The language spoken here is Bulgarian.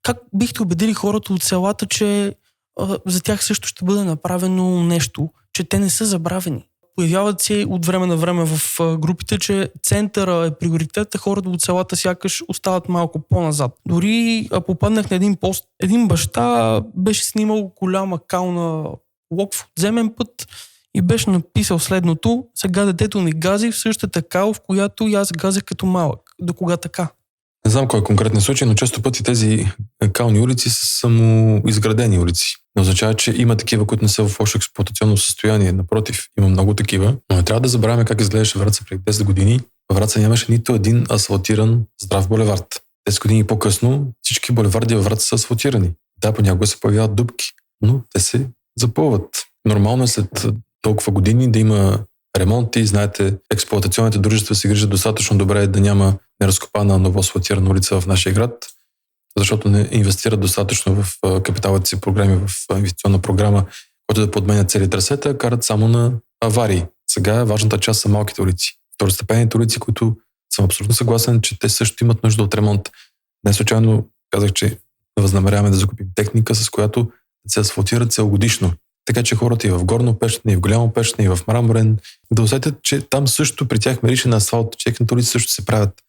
как бихте убедили хората от селата, че за тях също ще бъде направено нещо, че те не са забравени? Появяват се от време на време в групите, че центъра е приоритет, а хората от селата сякаш остават малко по-назад. Дори попаднах на един пост. Един баща беше снимал голяма кална лок в подземен път и беше написал следното: сега детето ми гази в същата кал, в която и аз газех като малък. До кога така? Не знам кой е конкретен случай, но често пъти тези кални улици са самоизградени улици. Не означава, че има такива, които не са в лошо експлоатационно състояние. Напротив, има много такива. Но не трябва да забравяме как изглеждаше Враца преди 10 години. В Враца нямаше нито един асфалтиран здрав булевард. 10 години по-късно всички булеварди във Враца са асфалтирани. Да, понякога се появяват дупки, но те се запълват. Нормално е след толкова години да има ремонти. Знаете, експлоатационните дружества се грижат достатъчно добре да няма неразкопана ново асфалтирана улица в нашия град, защото не инвестират достатъчно в капиталните си програми, в инвестиционна програма, която да подменя цели трасета, карат само на аварии. Сега важната част са малките улици. Второстепенните улици, които съм абсолютно съгласен, че те също имат нужда от ремонт. Не случайно казах, че възнамеряваме да закупим техника, с която да се асфалтират целогодишно. Така че хората и в Горно Пещене, и в Голямо Пещене, и в Мраморен да усетят, че там също при тях мерише на асфалт, че техните улици също се правят